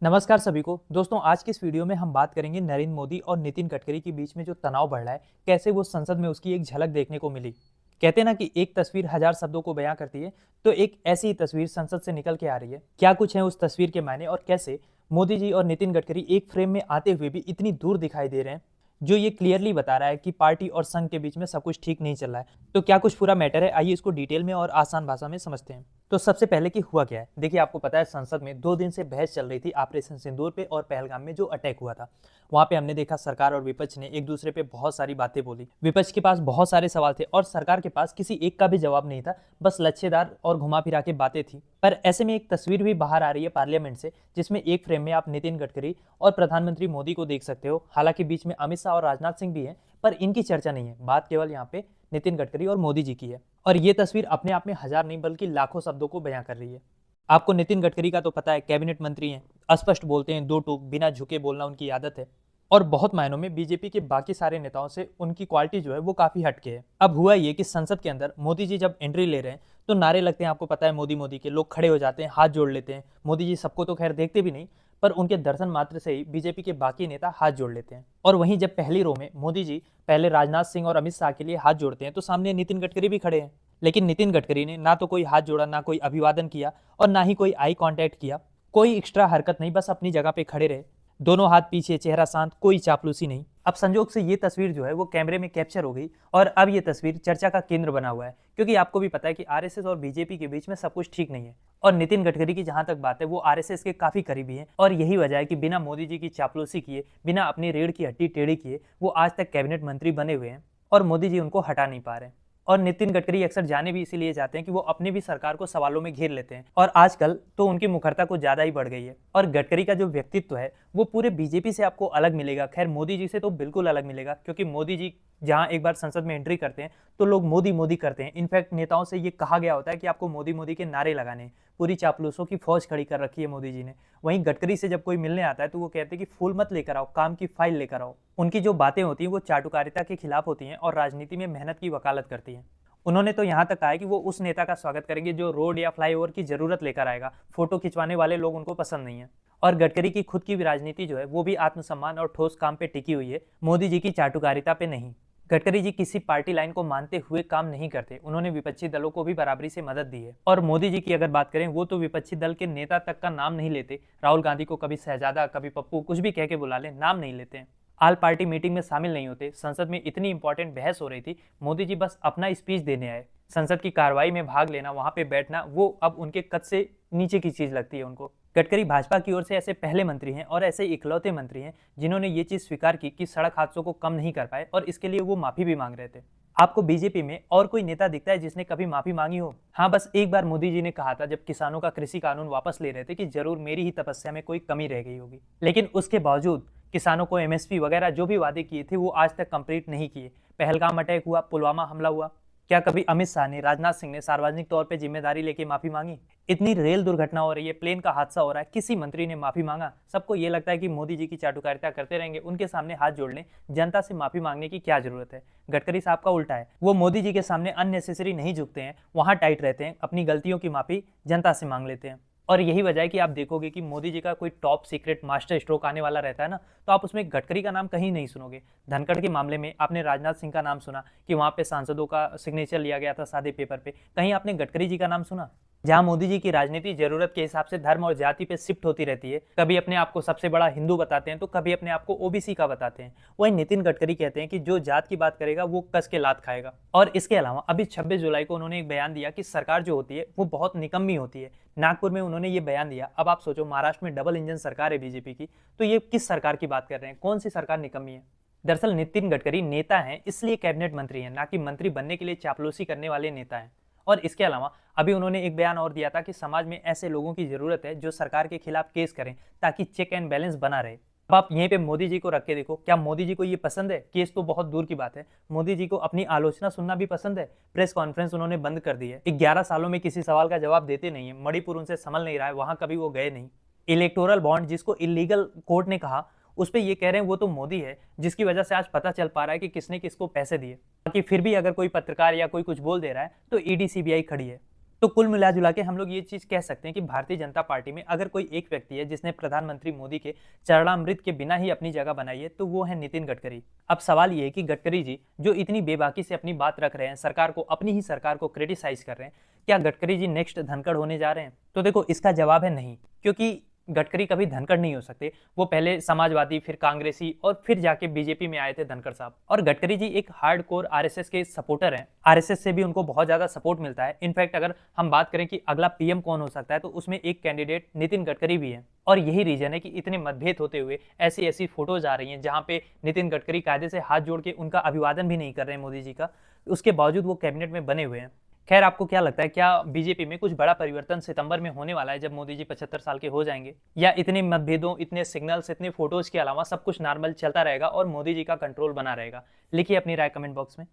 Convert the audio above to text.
नमस्कार सभी को। दोस्तों, आज की इस वीडियो में हम बात करेंगे नरेंद्र मोदी और नितिन गडकरी के बीच में जो तनाव बढ़ रहा है, कैसे वो संसद में उसकी एक झलक देखने को मिली। कहते हैं ना कि एक तस्वीर हजार शब्दों को बयां करती है, तो एक ऐसी ही तस्वीर संसद से निकल के आ रही है। क्या कुछ है उस तस्वीर के मायने और कैसे मोदी जी और नितिन गडकरी एक फ्रेम में आते हुए भी इतनी दूर दिखाई दे रहे हैं, जो ये क्लियरली बता रहा है कि पार्टी और संघ के बीच में सब कुछ ठीक नहीं चल रहा है। तो क्या कुछ पूरा मैटर है, आइए इसको डिटेल में और आसान भाषा में समझते हैं। तो सबसे पहले कि हुआ क्या है, देखिए आपको पता है संसद में 2 दिन से बहस चल रही थी ऑपरेशन सिंदूर पे और पहलगाम में जो अटैक हुआ था। वहां पे हमने देखा सरकार और विपक्ष ने एक दूसरे पे बहुत सारी बातें बोली। विपक्ष के पास बहुत सारे सवाल थे और सरकार के पास किसी एक का भी जवाब नहीं था, बस लच्छेदार और घुमा फिरा के बातें थी। पर ऐसे में एक तस्वीर भी बाहर आ रही है पार्लियामेंट से, जिसमें एक फ्रेम में आप नितिन गडकरी और प्रधानमंत्री मोदी को देख सकते हो। हालांकि बीच में अमित शाह और राजनाथ सिंह भी हैं, पर इनकी चर्चा नहीं है। बात केवल यहाँ पे नितिन गडकरी और मोदी जी की है। और ये तस्वीर अपने आप में हजार नहीं बल्कि लाखों शब्दों को बयां कर रही है। आपको नितिन गडकरी का तो पता है, कैबिनेट मंत्री हैं, अस्पष्ट बोलते हैं, दो टूक बिना झुके बोलना उनकी आदत है। और बहुत मायनों में बीजेपी के बाकी सारे नेताओं से उनकी क्वालिटी जो है वो काफी हटके है। अब हुआ ये कि संसद के अंदर मोदी जी जब एंट्री ले रहे हैं तो नारे लगते हैं, आपको पता है, मोदी मोदी के। लोग खड़े हो जाते हैं, हाथ जोड़ लेते हैं। मोदी जी सबको तो खैर देखते भी नहीं, पर उनके दर्शन मात्र से ही बीजेपी के बाकी नेता हाथ जोड़ लेते हैं। और वहीं जब पहली रो में मोदी जी पहले राजनाथ सिंह और अमित शाह के लिए हाथ जोड़ते हैं, तो सामने नितिन गडकरी भी खड़े हैं। लेकिन नितिन गडकरी ने ना तो कोई हाथ जोड़ा, ना कोई अभिवादन किया और ना ही कोई आई कांटेक्ट किया। कोई एक्स्ट्रा हरकत नहीं, बस अपनी जगह पे खड़े रहे, दोनों हाथ पीछे, चेहरा शांत, कोई चापलूसी नहीं। अब संजोग से ये तस्वीर जो है वो कैमरे में कैप्चर हो गई और अब ये तस्वीर चर्चा का केंद्र बना हुआ है, क्योंकि आपको भी पता है कि आरएसएस और बीजेपी के बीच में सब कुछ ठीक नहीं है। और नितिन गडकरी की जहां तक बात है, वो आरएसएस के काफी करीबी हैं और यही वजह है कि बिना मोदी जी की चापलूसी किए, बिना अपनी रीढ़ की हड्डी टेढ़ी किए, वो आज तक कैबिनेट मंत्री बने हुए हैं और मोदी जी उनको हटा नहीं पा रहे हैं। और नितिन गडकरी अक्सर जाने भी इसीलिए जाते हैं कि वो अपनी भी सरकार को सवालों में घेर लेते हैं। और आजकल तो उनकी मुखरता कुछ ज्यादा ही बढ़ गई है। और गडकरी का जो व्यक्तित्व है वो पूरे बीजेपी से आपको अलग मिलेगा। खैर, मोदी जी से तो बिल्कुल अलग मिलेगा, क्योंकि मोदी जी जहां एक बार संसद में एंट्री करते हैं तो लोग मोदी मोदी करते हैं। इनफैक्ट नेताओं से ये कहा गया होता है कि आपको मोदी मोदी के नारे लगाने हैं। पूरी चापलूसों की फौज खड़ी कर रखी है मोदी जी ने। वहीं गडकरी से जब कोई मिलने आता है तो वो कहते हैं कि फूल मत लेकर आओ, काम की फाइल लेकर आओ। उनकी जो बातें होती हैं वो चाटुकारिता के खिलाफ होती हैं और राजनीति में मेहनत की वकालत करती हैं। उन्होंने तो यहाँ तक कहा है कि वो उस नेता का स्वागत करेंगे जो रोड या फ्लाईओवर की जरूरत लेकर आएगा। फोटो खिंचवाने वाले लोग उनको पसंद नहीं है। और गडकरी की खुद की भी राजनीति जो है वो भी आत्मसम्मान और ठोस काम पे टिकी हुई है, मोदी जी की चाटुकारिता पे नहीं। गडकरी जी किसी पार्टी लाइन को मानते हुए काम नहीं करते। उन्होंने विपक्षी दलों को भी बराबरी से मदद दी है। और मोदी जी की अगर बात करें, वो तो विपक्षी दल के नेता तक का नाम नहीं लेते। राहुल गांधी को कभी शहजादा, कभी पप्पू, कुछ भी कह के बुला ले, नाम नहीं लेते हैं। आल पार्टी मीटिंग में शामिल नहीं होते। संसद में इतनी इंपॉर्टेंट बहस हो रही थी, मोदी जी बस अपना स्पीच देने आए। संसद की कार्रवाई में भाग लेना, वहां पे बैठना, वो अब उनके कद से नीचे की चीज लगती है उनको। गडकरी भाजपा की ओर से ऐसे पहले मंत्री हैं और ऐसे इकलौते मंत्री हैं जिन्होंने ये चीज स्वीकार की कि सड़क हादसों को कम नहीं कर पाए, और इसके लिए वो माफी भी मांग रहे थे। आपको बीजेपी में और कोई नेता दिखता है जिसने कभी माफी मांगी हो? हाँ, बस एक बार मोदी जी ने कहा था जब किसानों का कृषि कानून वापस ले रहे थे कि जरूर मेरी ही तपस्या में कोई कमी रह गई होगी। लेकिन उसके बावजूद किसानों को एमएसपी वगैरह जो भी वादे किए थे वो आज तक कंप्लीट नहीं किए। पहलगाम अटैक हुआ, पुलवामा हमला हुआ, क्या कभी अमित शाह ने, राजनाथ सिंह ने सार्वजनिक तौर पे जिम्मेदारी लेके माफी मांगी? इतनी रेल दुर्घटना हो रही है, प्लेन का हादसा हो रहा है, किसी मंत्री ने माफी मांगा? सबको ये लगता है कि मोदी जी की चाटुकारिता करते रहेंगे, उनके सामने हाथ जोड़ लें, जनता से माफी मांगने की क्या जरूरत है? गडकरी साहब का उल्टा है, वो मोदी जी के सामने अननेसेसरी नहीं झुकते हैं, वहां टाइट रहते हैं, अपनी गलतियों की माफी जनता से मांग लेते हैं। और यही वजह है कि आप देखोगे कि मोदी जी का कोई टॉप सीक्रेट मास्टर स्ट्रोक आने वाला रहता है ना, तो आप उसमें गडकरी का नाम कहीं नहीं सुनोगे। धनखड़ के मामले में आपने राजनाथ सिंह का नाम सुना कि वहां पे सांसदों का सिग्नेचर लिया गया था सादे पेपर पे। कहीं आपने गडकरी जी का नाम सुना? जहां मोदी जी की राजनीति जरूरत के हिसाब से धर्म और जाति पे शिफ्ट होती रहती है, कभी अपने आप को सबसे बड़ा हिंदू बताते हैं तो कभी अपने आप को ओबीसी का बताते हैं। वही नितिन गडकरी कहते हैं कि जो जात की बात करेगा वो कस के लात खाएगा। और इसके अलावा अभी 26 जुलाई को उन्होंने एक बयान दिया कि सरकार जो होती है वो बहुत निकम्मी होती है। नागपुर में उन्होंने ये बयान दिया। अब आप सोचो, महाराष्ट्र में डबल इंजन सरकार है बीजेपी की, तो ये किस सरकार की बात कर रहे हैं? कौन सी सरकार निकम्मी है? दरअसल नितिन गडकरी नेता हैं इसलिए कैबिनेट मंत्री हैं, ना कि मंत्री बनने के लिए चापलूसी करने वाले नेता हैं। और इसके अलावा अभी उन्होंने एक बयान और दिया था कि समाज में ऐसे लोगों की जरूरत है जो सरकार के खिलाफ केस करें, ताकि चेक एंड बैलेंस बना रहे। अब आप यहीं पे मोदी जी को रख के देखो, क्या मोदी जी को ये पसंद है? केस तो बहुत दूर की बात है, मोदी जी को अपनी आलोचना सुनना भी पसंद है। प्रेस कॉन्फ्रेंस उन्होंने बंद कर दी है। 11 सालों में किसी सवाल का जवाब देते नहीं है। मणिपुर उनसे संभल नहीं रहा है, वहां कभी वो गए नहीं। इलेक्टोरल बॉन्ड जिसको इलीगल कोर्ट ने कहा, उस पर ये कह रहे हैं वो तो मोदी है, जिसकी वजह से आज पता चल पा रहा है कि किसने किसको पैसे दिए। बाकी फिर भी अगर कोई पत्रकार या कोई कुछ बोल दे रहा है तो ईडी सीबीआई खड़ी है। तो कुल मिला जुला के हम लोग ये चीज कह सकते हैं कि भारतीय जनता पार्टी में अगर कोई एक व्यक्ति है जिसने प्रधानमंत्री मोदी के चरणामृत के बिना ही अपनी जगह बनाई है, तो वो है नितिन गडकरी। अब सवाल ये है कि गडकरी जी जो इतनी बेबाकी से अपनी बात रख रहे हैं, सरकार को, अपनी ही सरकार को क्रिटिसाइज कर रहे हैं, क्या गडकरी जी नेक्स्ट धनखड़ होने जा रहे हैं? तो देखो, इसका जवाब है नहीं, क्योंकि गडकरी कभी धनखड़ नहीं हो सकते। वो पहले समाजवादी, फिर कांग्रेसी और फिर जाके बीजेपी में आए थे धनखड़ साहब। और गडकरी जी एक हार्डकोर आरएसएस के सपोर्टर हैं। आरएसएस से भी उनको बहुत ज्यादा सपोर्ट मिलता है। इनफैक्ट अगर हम बात करें कि अगला पीएम कौन हो सकता है, तो उसमें एक कैंडिडेट नितिन गडकरी भी है। और यही रीजन है कि इतने मतभेद होते हुए ऐसी ऐसी फोटोज आ रही हैं जहां पे नितिन गडकरी कायदे से हाथ जोड़ के उनका अभिवादन भी नहीं कर रहे हैं मोदी जी का, उसके बावजूद वो कैबिनेट में बने हुए हैं। खैर, आपको क्या लगता है, क्या बीजेपी में कुछ बड़ा परिवर्तन सितंबर में होने वाला है जब मोदी जी 75 साल के हो जाएंगे, या इतने मतभेदों, इतने सिग्नल्स, इतने फोटोज के अलावा सब कुछ नॉर्मल चलता रहेगा और मोदी जी का कंट्रोल बना रहेगा? लिखिए अपनी राय कमेंट बॉक्स में।